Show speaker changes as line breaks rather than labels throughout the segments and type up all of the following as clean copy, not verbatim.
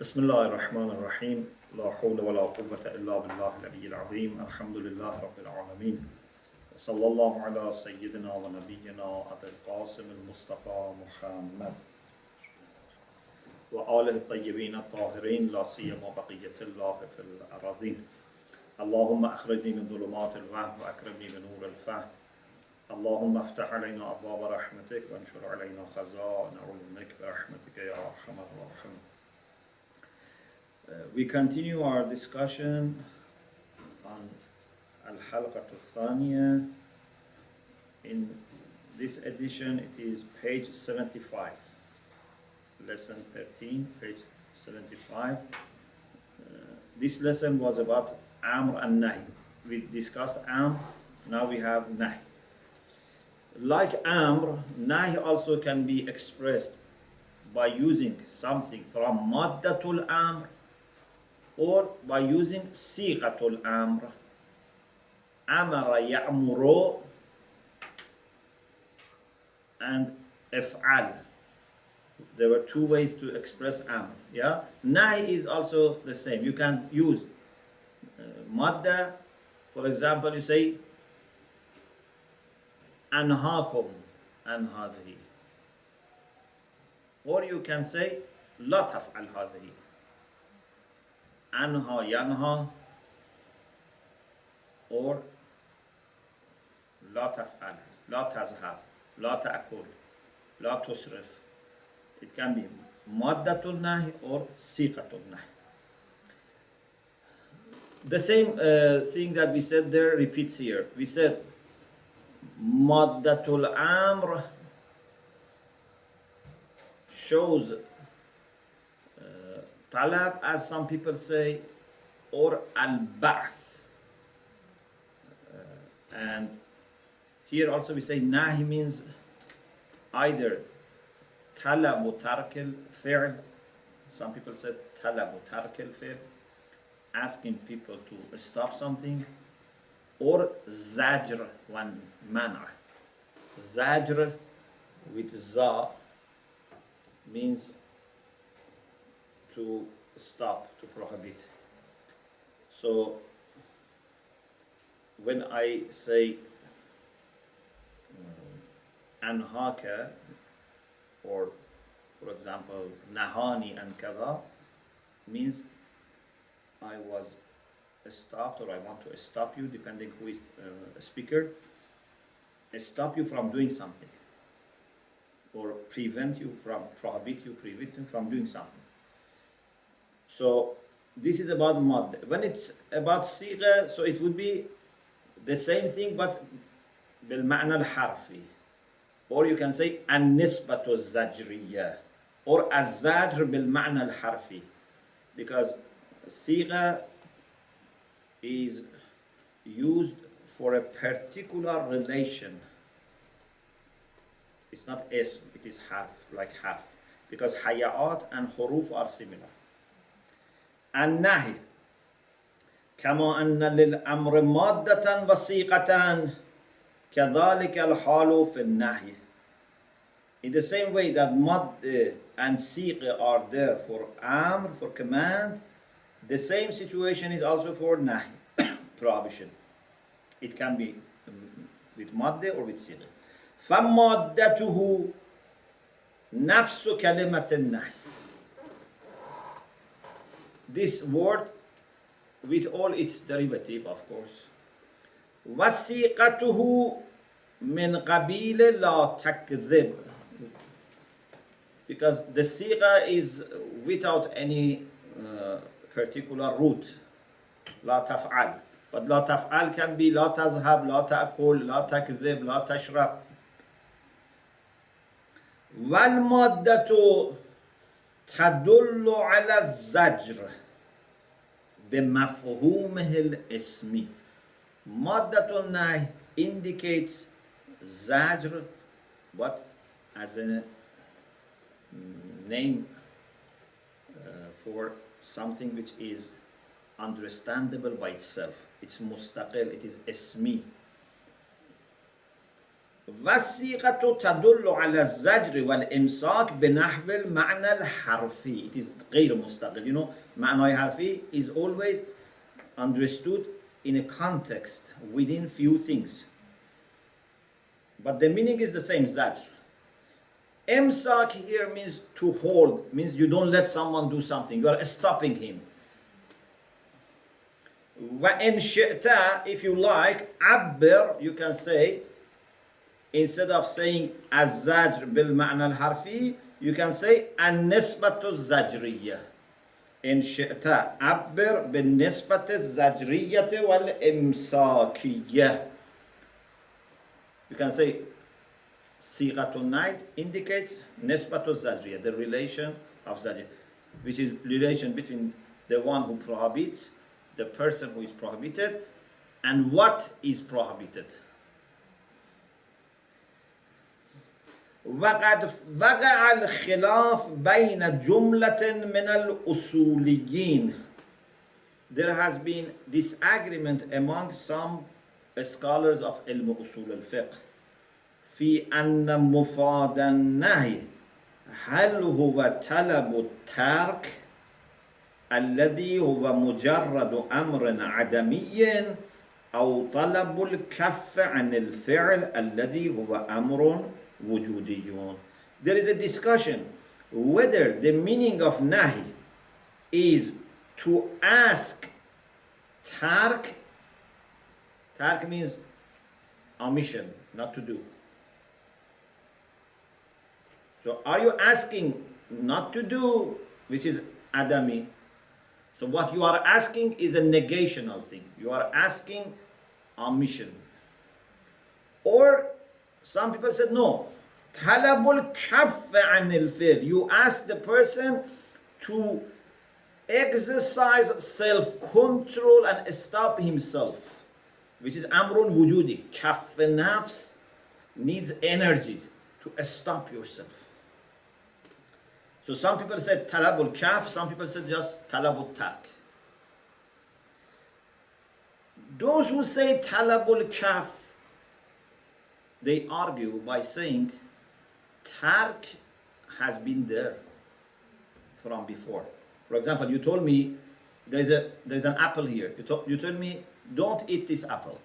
بسم الله الرحمن الرحيم لا حول ولا قوة إلا بالله العلي العظيم الحمد لله رب العالمين وصلى الله على سيدنا ونبينا أبي القاسم المصطفى محمد وآله الطيبين الطاهرين لا سيما بقية الله في الأراضين اللهم أخرجني من ظلمات الوهم وأكرمني بنور الفهم اللهم افتح علينا أبواب رحمتك وانشر علينا خزائن علمك برحمتك يا أرحم الراحمين. We continue our discussion on Al-Halqah Thaniyah. In this edition, it is page 75, lesson 13, page 75. This lesson was about Amr and Nahy. We discussed Amr, now we have Nahy. Like Amr, Nahy also can be expressed by using something from Maddatul Amr or by using Siqatul Amr. Amara ya'muru and If'al. There were two ways to express Amr. Yeah? Nahy is also the same. You can use Madda. For example, you say Anhaakum an hadhihi. Or you can say La taf'al hadhihi. Anha yanha or La taf'al, La tazhab, La ta'kul, La tusrif. It can be Maddatul Nahy or Siqatul Nahy. The same thing that we said there repeats here. We said Maddatul Amr shows Talab, as some people say, or Al-Ba'th. And here also we say Nahi means either Talabu Tarkil Fi'l. Some people said Talabu Tarkil Fi'l, asking people to stop something, or Zajr one Mana. Zajr with Za means to stop, to prohibit. So when I say Anhaka, or for example Nahani and Kada, means I was stopped, or I want to stop you, depending who is a speaker, stop you from doing something, or prevent you from, prohibit you from doing something. So this is about Mad. When it's about Sigha, so it would be the same thing but bil ma'na al-harfi. Or you can say an-nisbatu az-zajriyya or az-zajr bil ma'na al-harfi, because Sigha is used for a particular relation. It's not ism, it is harf, like harf, because haya'at and huruf are similar. النهي كما أن للأمر مادة وسيقة كذلك الحال في النهي. In the same way that mad and siqa are there for amr, for command, the same situation is also for nahi, prohibition. It can be with madde or with siqa. فمادته نفس كلمة النهي. This word with all its derivative, of course. وَسِيقَتُهُ مِنْ قَبِيلِ لَا تَكْذِبْ. Because the siqa is without any particular root. لا تفعل. But لا تفعل can be لا تذهب, لا تأكل, لا تكذب, لا تشرب. وَالْمَادَّةُ تدل على الزجر بمفهومه الاسمي. مادة النهي indicates zajr, but as a name for something which is understandable by itself. It's mustaqil, it is ismi. والصيغة تدل على الزجر والإمساك بنحو المعنى الحرفي. It is غير مستقل. You know, معنى حرفي is always understood in a context within few things. But the meaning is the same, zajr. Imsak here means to hold, means you don't let someone do something, you are stopping him. وَإِنْ شِئْتَ, if you like, عَبِّر, you can say, instead of saying الزجر بالمعنى الحرفي, you can say النسبة الزجرية. إن شئت عبر بالنسبة الزجرية والإمساكية. You can say صيغة النهي indicates نسبة الزجرية, the relation of zajr, which is relation between the one who prohibits, the person who is prohibited, and what is prohibited. وقد وقع الخلاف بين جملة من الأصوليين. There has been disagreement among some scholars of علم أصول الفقه في أن مفاد النهي هل هو طلب الترك الذي هو مجرد أمر عدمي أو طلب الكف عن الفعل الذي هو أمر وجودي. There is a discussion whether the meaning of nahi is to ask tark. Tark means omission, not to do. So are you asking not to do, which is adami? So what you are asking is a negational thing. You are asking omission. Or some people said no. Talabul kaff anil fi'l. You ask the person to exercise self-control and stop himself, which is amrun wujudi. Kaff nafs needs energy to stop yourself. So some people said talabul kaf, some people said just talabul tak. Those who say talabul kaf, they argue by saying tark has been there from before. For example, you told me there's an apple here. You told me don't eat this apple.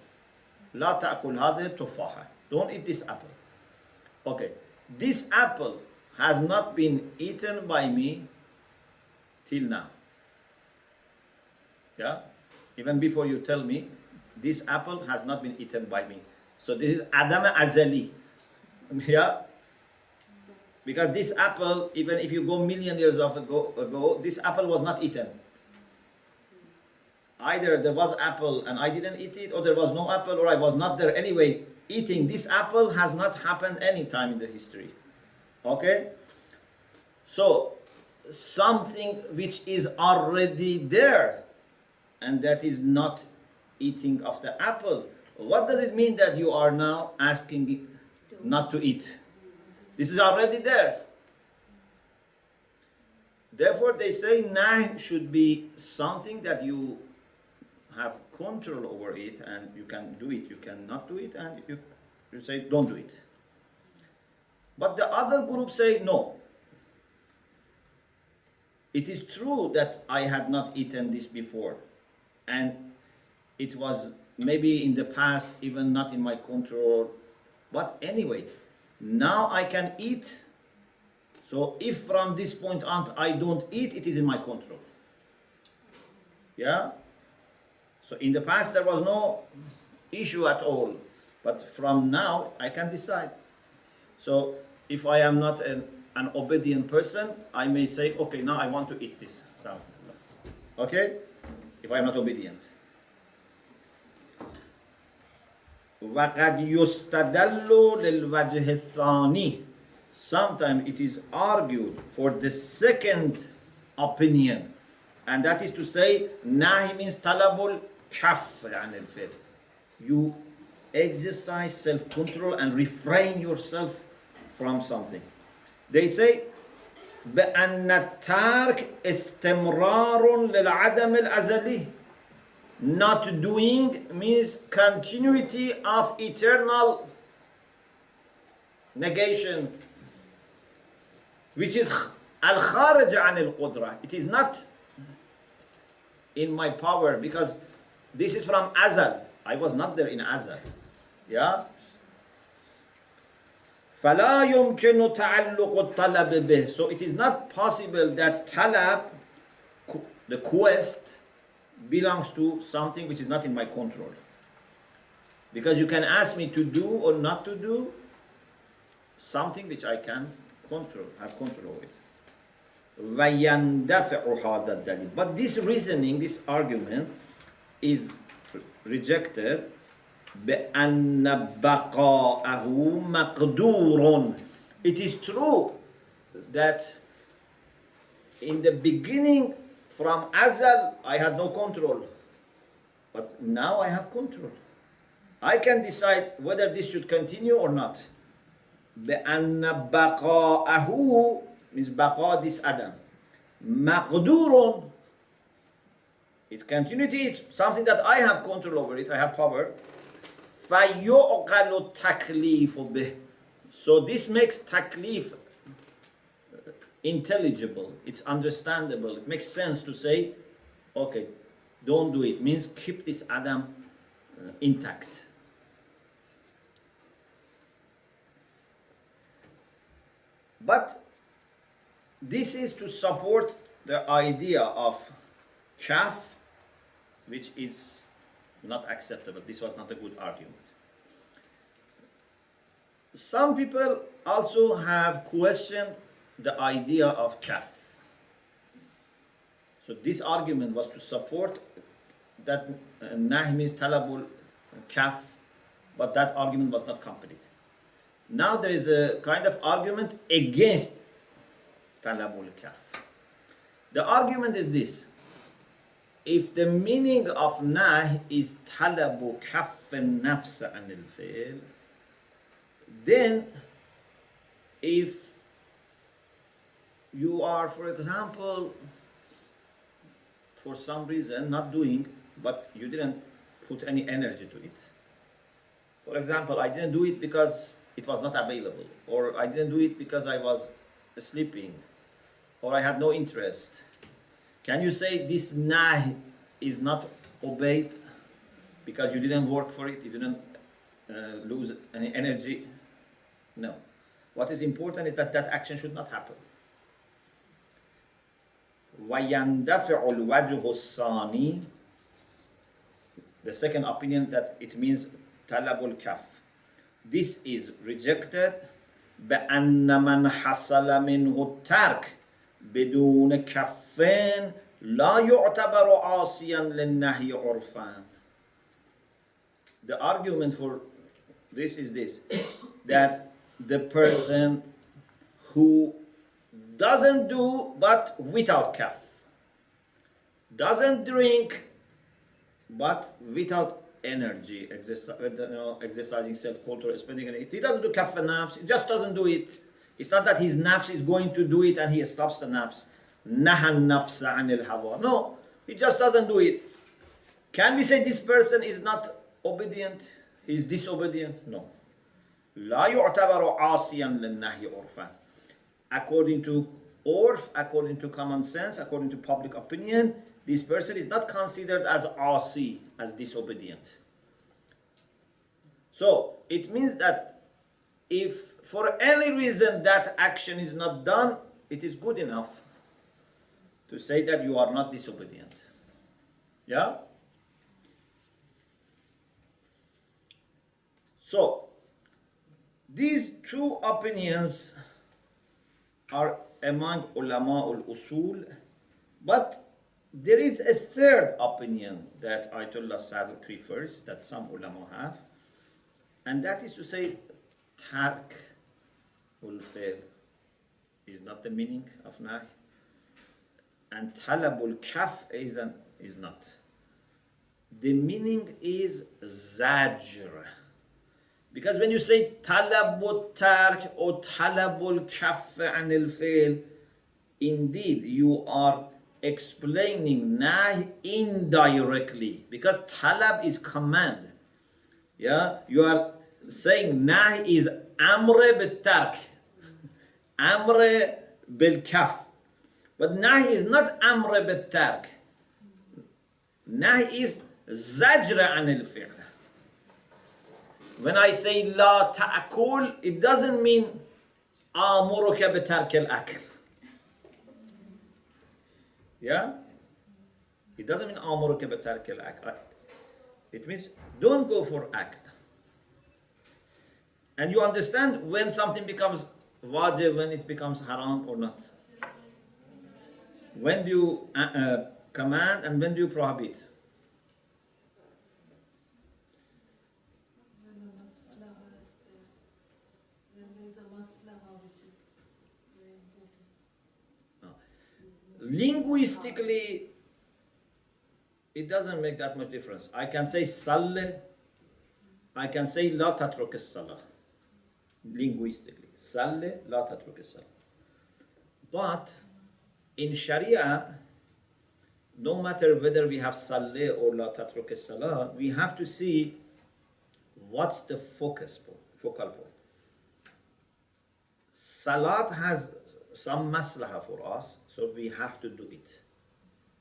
لا تأكل هذه التفاحة. Don't eat this apple. Okay, this apple has not been eaten by me till now. Yeah? Even before you tell me, this apple has not been eaten by me. So this is Adam Azali. Yeah? Because this apple, even if you go million years ago, this apple was not eaten. Either there was apple and I didn't eat it, or there was no apple, or I was not there. Anyway, eating this apple has not happened any time in the history. Okay? So, something which is already there, and that is not eating of the apple. What does it mean that you are now asking not to eat? This is already there. Therefore, they say nahy should be something that you have control over it, and you can do it, you cannot do it, and you say don't do it. But the other group say no. It is true that I had not eaten this before, and it was maybe in the past even not in my control, but anyway, now I can eat. So if from this point on I don't eat, it is in my control. Yeah? So in the past there was no issue at all, but from now I can decide. So if I am not an obedient person, I may say, okay, now I want to eat this. So, okay? If I am not obedient. وَقَدْ يُسْتَدَلُّ لِلْوَجْهِ الثَّانِي. Sometimes it is argued for the second opinion, and that is to say, nahi means talabul kaf anil fi'l. You exercise self-control and refrain yourself from something. They say بأن الترك استمرار للعدم الأزلي. Not doing means continuity of eternal negation, which is al-kharij an al-qudra. It is not in my power, because this is from azal. I was not there in azal. Yeah? فَلَا يُمْكِنُ تَعَلُّقُ الطَّلَبِ بِهِ. So it is not possible that talab, the quest, belongs to something which is not in my control. Because you can ask me to do or not to do something which I can control, have control over it. وَيَنْدَفِعُ هَذَا الدَّلِيلِ. But this reasoning, this argument is rejected بأن بقاءه مقدور. It is true that in the beginning, from Azal, I had no control. But now I have control. I can decide whether this should continue or not. بأن بقاءه means baqa, this Adam. مقدور. Its continuity is something that I have control over it, I have power. فَيُعْقَلُ التَّكْلِيفُ بِهِ. So this makes taklif intelligible, it's understandable, it makes sense to say, okay, don't do it, means keep this Adam intact. But this is to support the idea of kaf, which is not acceptable. This was not a good argument. Some people also have questioned the idea of kaf. So this argument was to support that nahy means talabul kaf, but that argument was not complete. Now there is a kind of argument against talabul kaf. The argument is this: if the meaning of nahy is talabu kaff an-nafs an al-fi'l, then if you are, for example, for some reason not doing, but you didn't put any energy to it. For example, I didn't do it because it was not available, or I didn't do it because I was sleeping, or I had no interest. Can you say this nahy is not obeyed because you didn't work for it, you didn't lose any energy? No. What is important is that that action should not happen. وَيَنْدَفِعُ الْوَجْهُ الثَّانِي. The second opinion, that it means talabul kaf. This is rejected بأن من حصل منه الترك بدون كفين لا يعتبر عاصيا للنهي عرفا. The argument for this is this, that the person who doesn't do but without kaf, doesn't drink but without energy, exercising self-control, spending it. He doesn't do kaf nafs, he just doesn't do it. It's not that his nafs is going to do it and he stops the nafs. Nahan nafs anil hawa. No, he just doesn't do it. Can we say this person is not obedient? He is disobedient? No. لا يعتبر عاصيا للنهي عرفا. According to urf, according to common sense, according to public opinion, this person is not considered as asi, as disobedient. So it means that if for any reason that action is not done, it is good enough to say that you are not disobedient. Yeah? So these two opinions are among ulama al-usul, but there is a third opinion that Ayatollah Sadr prefers, that some ulama have, and that is to say tark ul-fi'l is not the meaning of nahy, and talabul kaf is not. The meaning is zajr. Because when you say talabul tark or talabul kaf anil fi'l, indeed you are explaining nahy indirectly, because talab is command. Yeah, you are saying nahi is amr bil-tark, amr bil-kaf. But nahi is not amr bil-tark. Nahi is zajra an al-fi'l. When I say la ta'akul, it doesn't mean amuruka bi-tark al-akl. Yeah? It doesn't mean amuruka bi-tark al-akl. It means don't go for akl. And you understand when something becomes wajib, when it becomes haram or not. When do you command and when do you prohibit? Linguistically, it doesn't make that much difference. I can say salli, I can say la tatruk as-salah. Linguistically, salli la tatruk as-salah. But in Sharia, no matter whether we have salli or la tatruk as-salah, we have to see what's the focal point. Salat has some maslaha for us, so we have to do it.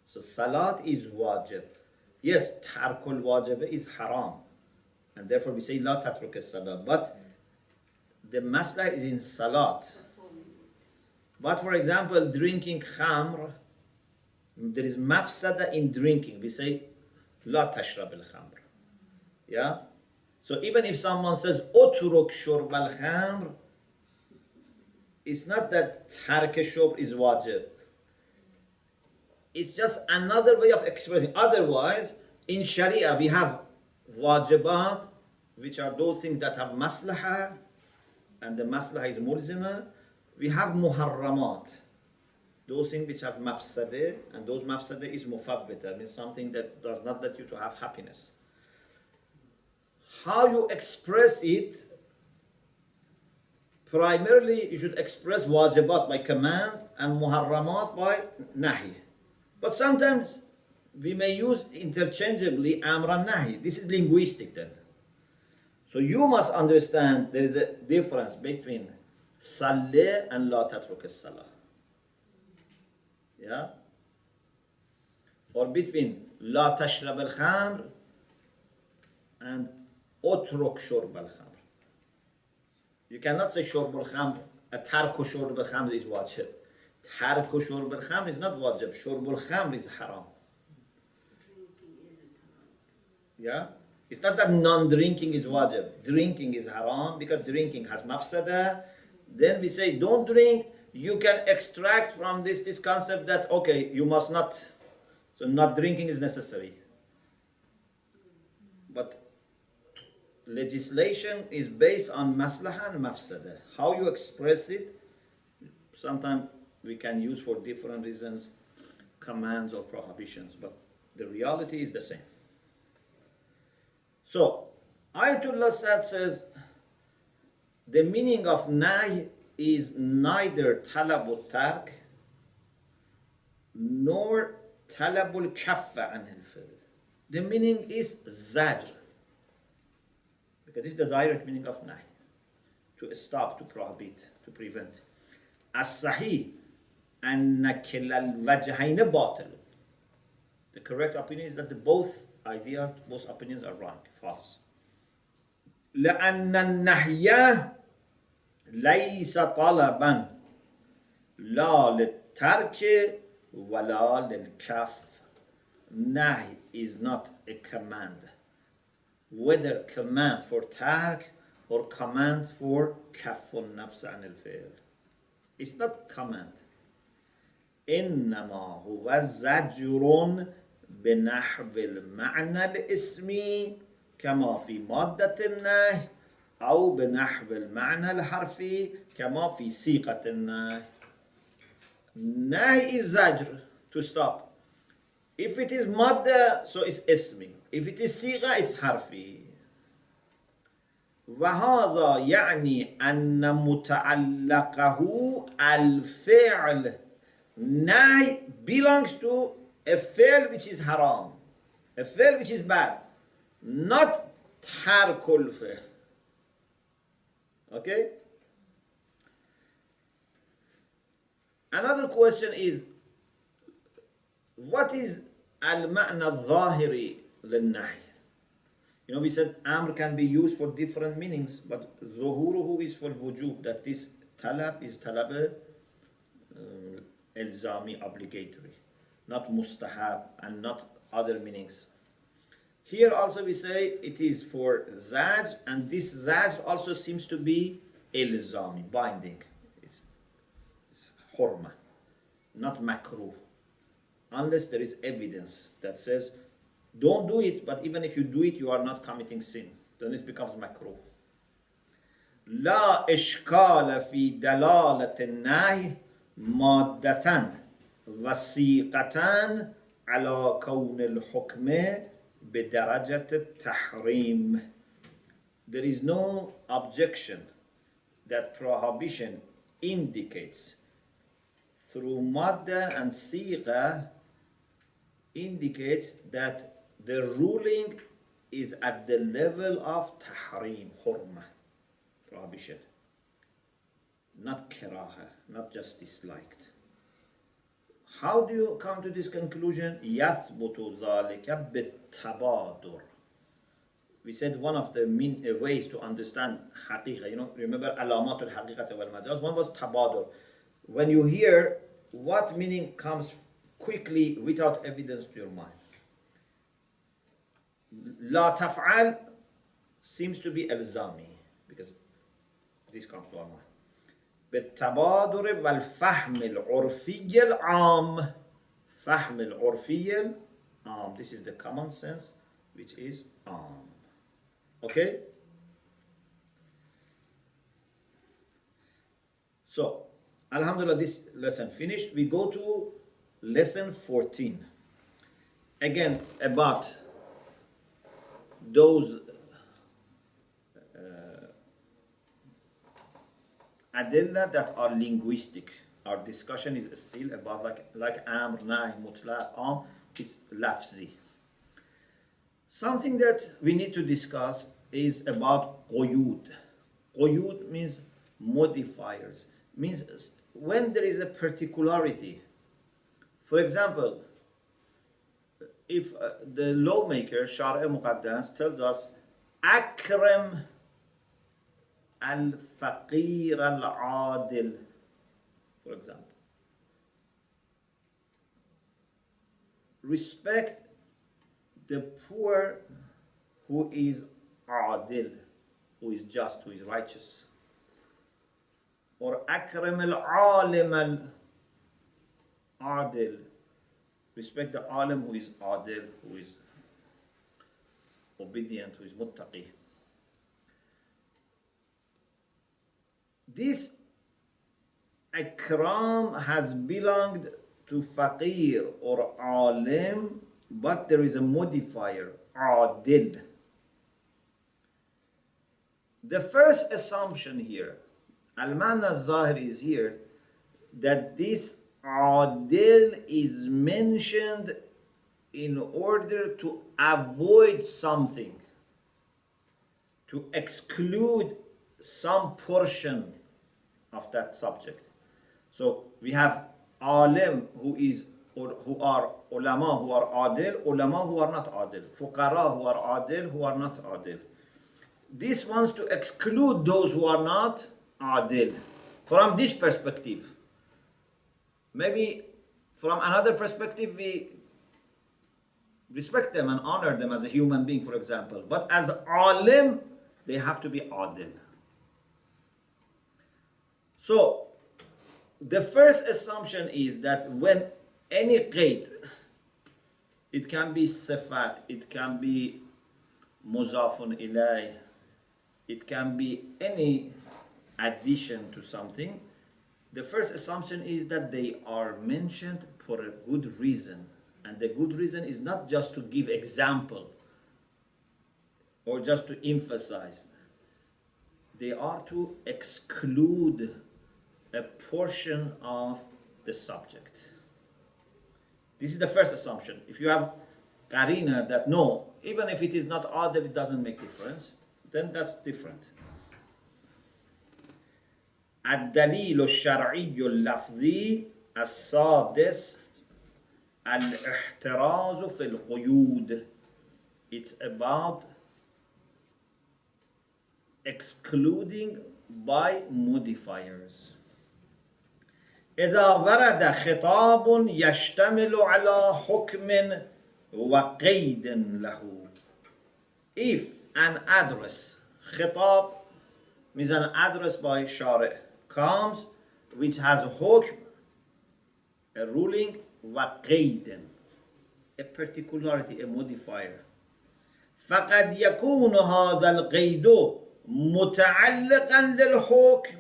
So salat is wajib. Yes, tarkul wajib is haram, and therefore we say la tatruk as-salah. But the maslaha is in salat. But for example, drinking khamr, there is mafsada in drinking. We say la tashrab al-khamr. Yeah. So even if someone says utruk shurb al-khamr, it's not that tark shurb is wajib. It's just another way of expressing. Otherwise, in Sharia, we have wajibat, which are those things that have maslaha, and the maslaha is mulzima. We have muharramat, those things which have mafsadeh, and those mafsadeh is mufabbita, means something that does not let you to have happiness. How you express it, primarily you should express wajibat by command and muharramat by nahi. But sometimes we may use interchangeably amr and nahi. This is linguistic then. So you must understand there is a difference between salli and la tatruk as-salah. Yeah? Or between la tashrab al-khamr and utruk shurb al-khamr. You cannot say shurb al-khamr, tarku shurb al-khamr is wajib. Tarku shurb al-khamr is not wajib. Shurb al-khamr is haram. Yeah? It's not that non-drinking is wajib. Drinking is haram because drinking has mafsada. Then we say don't drink. You can extract from this concept that, okay, you must not. So not drinking is necessary. But legislation is based on maslaha and mafsada. How you express it, sometimes we can use for different reasons, commands or prohibitions, but the reality is the same. So, Ayatollah Sad says, the meaning of nahy is neither talabul tark nor talabul kaffa an al-fi'l. The meaning is zajr. Because this is the direct meaning of nahy. To stop, to prohibit, to prevent. As-sahih anna kilal wajhayn batil. The correct opinion is that both opinions are wrong, false. لأن النهي ليس طلبا لا للترك ولا للكف. Nahy is not a command, whether command for tark or command for kafun nafs an al-fi'l. It's not command. إنما هو زجر بنحو المعنى الاسمي كما في مادة النهي أو بنحو المعنى الحرفي كما في صيغة النهي. Nahy is zajr, to stop. If it is madda, so it's ismi. If it is صيغة, it's harfi. وهذا يعني أن متعلقه الفعل. Nahy belongs to a fi'l which is haram, a fi'l which is bad, not tarkul fi'l. Okay? Another question is, what is al-ma'na al-zahiri lil-nahy? You know, we said amr can be used for different meanings, but zuhuruhu is for wujub, that this talab is talab ilzami, obligatory, not mustahab, and not other meanings. Here also we say it is for zaj, and this zaj also seems to be ilzami, binding. It's hurma, not makruh, unless there is evidence that says don't do it, but even if you do it, you are not committing sin. Then it becomes makruh. لا إشكال في دلالة النهي مادة وثيقة على كون الحكم بدرجة التحريم. There is no objection that prohibition indicates through madda and siqa, indicates that the ruling is at the level of tahrim, hurma, prohibition, not karaha, not just disliked. How do you come to this conclusion? يَثْبُتُ ذَلِكَ بِالتَّبَادُرِ. We said one of the ways to understand haqiqah, you know, remember alamatul haqiqat wal majaz, one was tabadur. When you hear, what meaning comes quickly without evidence to your mind? La taf'al seems to be elzami, because this comes to our mind. بالتبادر والفهم العرفي العام. فهم العرفي العام. This is the common sense, which is عام. Okay? So, alhamdulillah, this lesson finished. We go to lesson 14. Again, about those adilla that are linguistic. Our discussion is still about like amr, nahy, mutlaq, am, it's lafzi. Something that we need to discuss is about quyud. Quyud means modifiers, means when there is a particularity. For example, if the lawmaker, Shar'a Muqaddas, tells us, Akram al-Faqir al-Adil, for example. Respect the poor who is adil, who is just, who is righteous. Or Akram al-Alim al-Adil. Respect the alim who is adil, who is obedient, who is muttaqi. This ikram has belonged to faqir or alim, but there is a modifier, adil. The first assumption here, al-ma'na al-zahiri is here, that this adil is mentioned in order to avoid something, to exclude some portion of that subject. So we have alim who is, or who are ulama who are adil, ulama who are not adil, fuqara who are adil, who are not adil. This wants to exclude those who are not adil from this perspective. Maybe from another perspective we respect them and honor them as a human being, for example. But as alim, they have to be adil. So, the first assumption is that when any qaid, it can be sifat, it can be muzafun ilay, it can be any addition to something, the first assumption is that they are mentioned for a good reason. And the good reason is not just to give example or just to emphasize. They are to exclude a portion of the subject. This is the first assumption. If you have qarina that no, even if it is not adil, it doesn't make difference, then that's different. الدليل الشرعي اللفظي السادس الاحتراز في القيود. It's about excluding by modifiers. إذا ورد خطاب يشتمل على حكم وقيد له. If an address, خطاب means an address by Shari' comes which has a hukm, a ruling, وقيد, a particularity, a modifier. فقد يكون هذا القيد متعلقا للحكم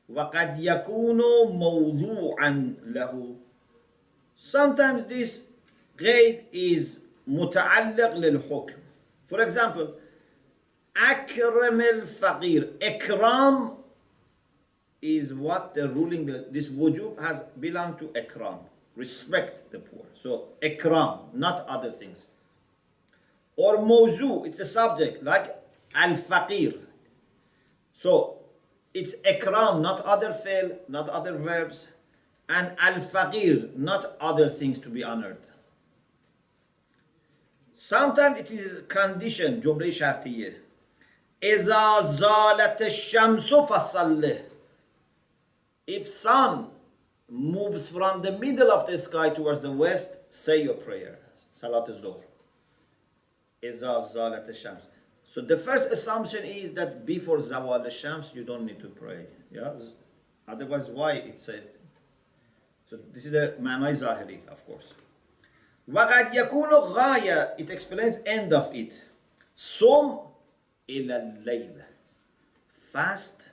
وقد يكون موضوعا له. Sometimes this قيد is متعلق للحكم. For example, أكرم الفقير. إكرام is what the ruling, this wujub has belonged to ikram. Respect the poor. So ikram, not other things. Or mawzu, it's a subject, like al-faqir. So it's ikram, not other fi'l, not other verbs. And al-faqir, not other things to be honored. Sometimes it is condition, jumla shartiyya. إذا زالت الشمس فصله. If sun moves from the middle of the sky towards the west, say your prayer. Salat al-Zuhr. إذا زالت الشمس. So the first assumption is that before zawal al-shams you don't need to pray. Yeah? Otherwise, why it's said? So this is the ma'na zahiri, of course. وَقَدْ يَكُونُ غَايَةً. It explains end of it. صُمْ إِلَى اللَّيْلِ. Fast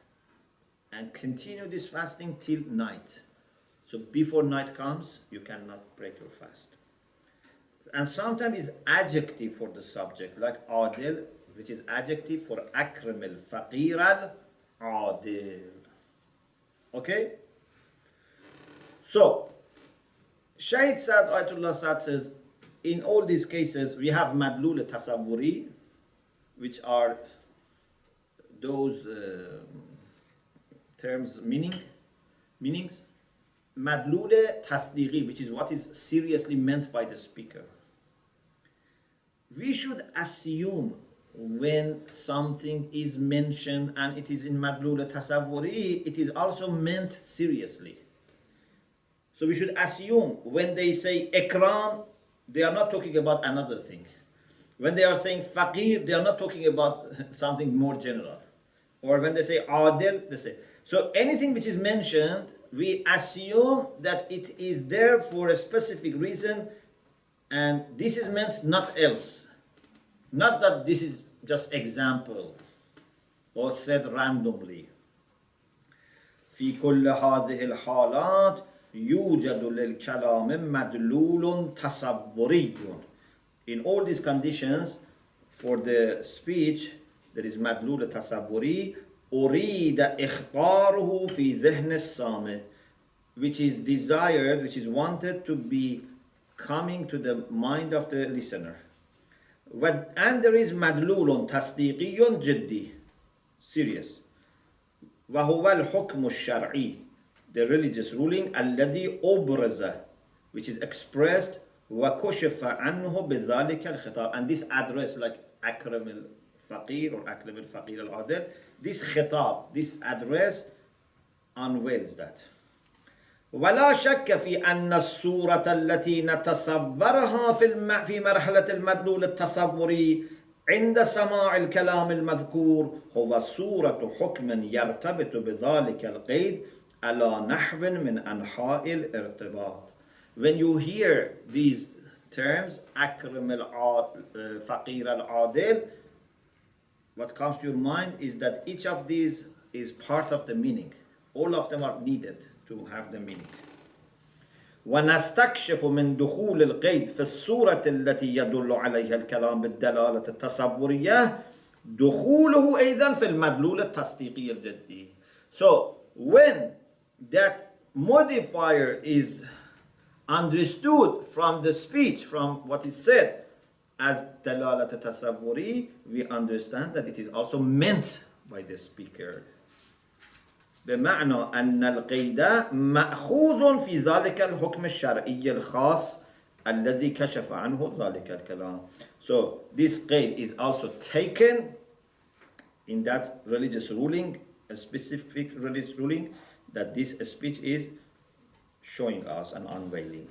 and continue this fasting till night. So before night comes, you cannot break your fast. And sometimes is adjective for the subject, like adil, which is adjective for akram al-faqir al-adil. Okay? So, Shaykh Sa'd Ayatullah Sa'd says, in all these cases, we have madlul tasawwuri, which are those terms meanings. Madlul tasdiqi, which is what is seriously meant by the speaker. We should assume when something is mentioned and it is in madlul tasawwuri, it is also meant seriously. So we should assume when they say ikram, they are not talking about another thing. When they are saying faqir, they are not talking about something more general. Or when they say adil, they say. So anything which is mentioned, we assume that it is there for a specific reason, and this is meant not else. Not that this is just example or said randomly. في كل هذه الحالات يوجد للكلام مدلول تصوري. In all these conditions, for the speech, there is مدلول تصوري أريد إخباره في ذهن السامع, which is desired, which is wanted to be coming to the mind of the listener. And there is مدلول تصديقي جدي, serious. وهو الحكم الشرعي, the religious ruling الذي أبرز, which is expressed وكشف عنه بذلك الخطاب. And this address, like أكرم الفقير or أكرم الفقير العادل, this khitab, this address unveils that. ولا شك في أن الصورة التي نتصورها في مرحلة المدلول التصوري عند سماع الكلام المذكور هو صورة حكم يرتبط بذلك القيد على نحو من أنحاء الارتباط. When you hear these terms, أكرم الفقير العادل, what comes to your mind is that each of these is part of the meaning. All of them are needed to have the meaning. ونستكشف من دخول القيد في الصورة التي يدل عليها الكلام بالدلالة التصورية دخوله أيضا في المدلول التصديقي الجدي. So when that modifier is understood from the speech, from what is said as dalalat tasawwuri, we understand that it is also meant by the speaker. بمعنى أن القيد مأخوذ في ذلك الحكم الشرعي الخاص الذي كشف عنه ذلك الكلام. So this qaid is also taken in that religious ruling, a specific religious ruling that this speech is showing us and unveiling.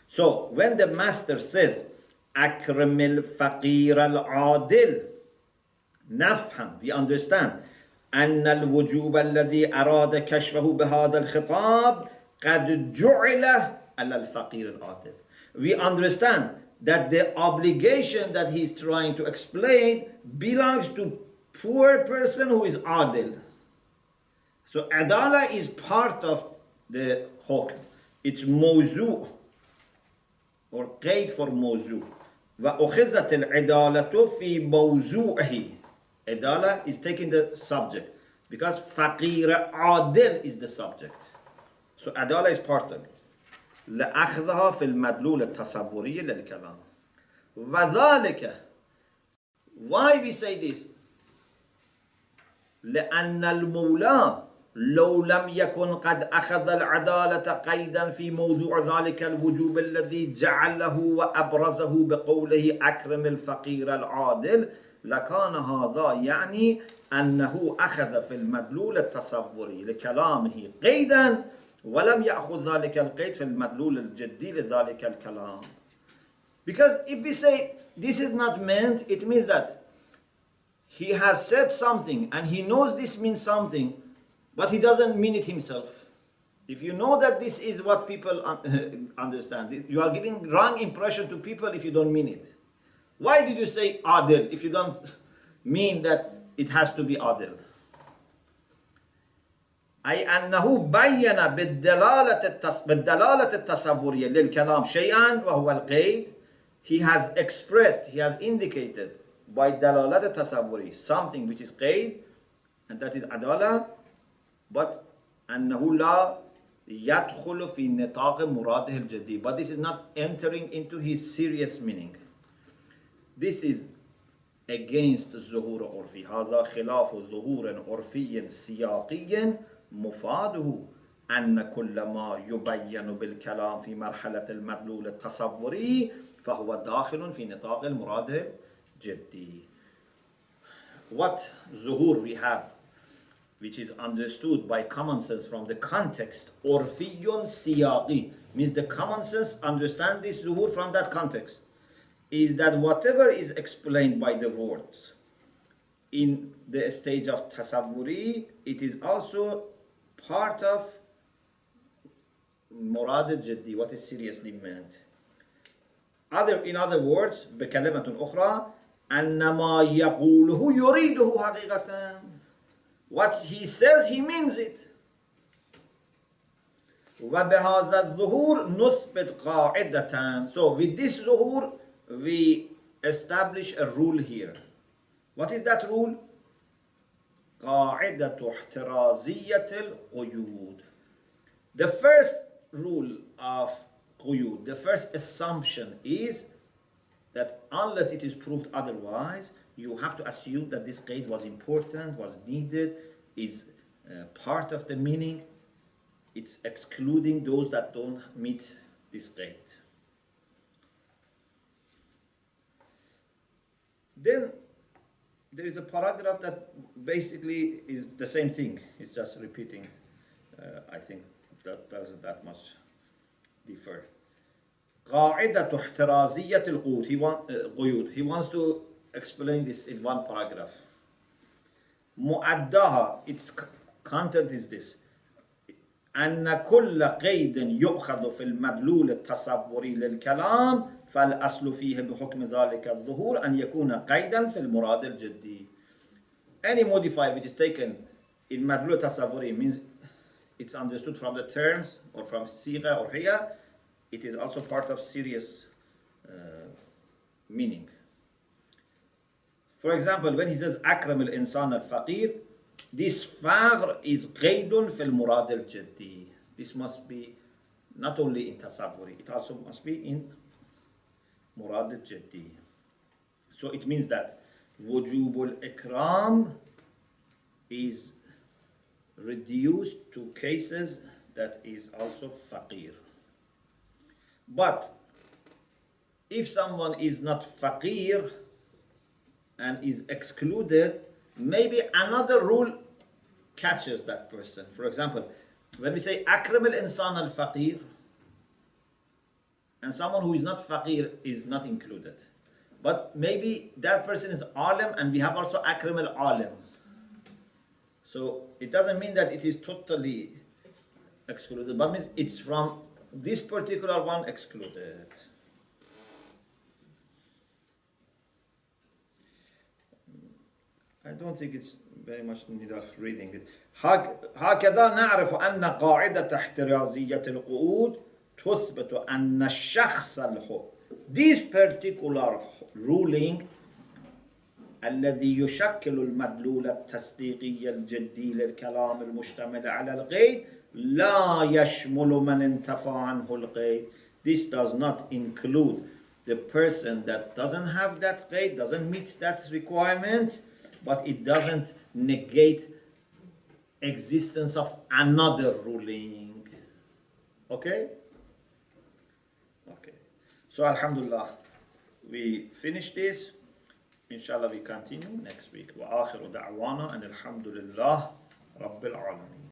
So when the master says أكرم الفقير العادل نفهم, we understand أن الوجوب الذي أراد كشفه بهذا الخطاب قد جعل على الفقير العادل. We understand that the obligation that he's trying to explain belongs to poor person who is adil. So adala is part of the hukm. It's mawzu' or qaid for mawzu'. وأخذت العدالة في موضوعه. Adala is taking the subject because faqir adil is the subject. So adala is part of it. لأخذها في المدلول التصوري للكلام. وذلك, why we say this? لأن المولى لو لم يكن قد أخذ العدالة قيدا في موضوع ذلك الوجوب الذي جعله وأبرزه بقوله أكرم الفقير العادل لكان هذا يعني أنه أخذ في المدلول التصوري لكلامه قيدا ولم يأخذ ذلك القيد في المدلول الجدي لذلك الكلام. Because if we say this is not meant, it means that he has said something and he knows this means something, but he doesn't mean it himself. If you know that this is what people understand, you are giving wrong impression to people if you don't mean it. Why did you say adil if you don't mean that it has to be adil? أي أنه بين بالدلالة التصورية للكلام شيئا وهو القيد. He has expressed, he has indicated by دلالة التصوري something which is قيد, and that is عدالة, but أنه لا يدخل في نطاق مراده الجدي. But this is not entering into his serious meaning. This is against ظهور عرفي. هذا خلاف ظهور عرفي سياقي مفاده أن كل ما يبين بالكلام في مرحلة المدلول التصوري فهو داخل في نطاق المراد الجدي. What ظهور we have, which is understood by common sense from the context, عرفي سياقي, means the common sense understand this ظهور from that context, is that whatever is explained by the words in the stage of tasawwuri, it is also part of murad al-jaddi, what is seriously meant. In other words, بكلمة أخرى أن ما يقوله يريده حقيقة. What he says, he means it. وبهذا الظهور نثبت قاعدة. So with this ظهور, we establish a rule here. What is that rule? قاعدة احترازية القيود. The first rule of quyud, the first assumption is that unless it is proved otherwise, you have to assume that this qaid was important, was needed, is part of the meaning. It's excluding those that don't meet this qaid. Then there is a paragraph that basically is the same thing. It's just repeating. I think that doesn't that much differ. قاعدة احترازية القيود. He wants to explain this in one paragraph. مؤداها, its content is this: أن كل قيد يؤخذ في المدلول التصوري للكلام فالأصل فيه بحكم ذلك الظهور أن يكون قيدا في المراد الجدي. Any modifier which is taken in مدلول التصوري means it's understood from the terms or from صيغة or هي. It is also part of serious meaning. For example, when he says أكرم الإنسان الفقير, this فقر is قيد في المراد الجدي. This must be not only in تصوري, it also must be in مراد الجدي. So it means that وجوب الإكرام is reduced to cases that is also faqir. But if someone is not faqir and is excluded, maybe another rule catches that person. For example, when we say akram al-insan al-faqir, and someone who is not faqir is not included. But maybe that person is alim, and we have also akram al-alim. So it doesn't mean that it is totally excluded, but means it's from this particular one excluded. I don't think it's very much need of reading it. هكذا نعرف أن قاعدة احترازية القعود تثبت أن الشخص الحر. This particular ruling الذي يشكل المدلول التصديقي الجدي للكلام المشتمل على القيد لا يشمل من انتفى عنه القيد. This does not include the person that doesn't have that qaid, doesn't meet that requirement, but it doesn't negate existence of another ruling. Okay? Okay. So alhamdulillah, we finish this. Inshallah we continue next week. Wa akhiru da'wana and alhamdulillah rabbil alamin.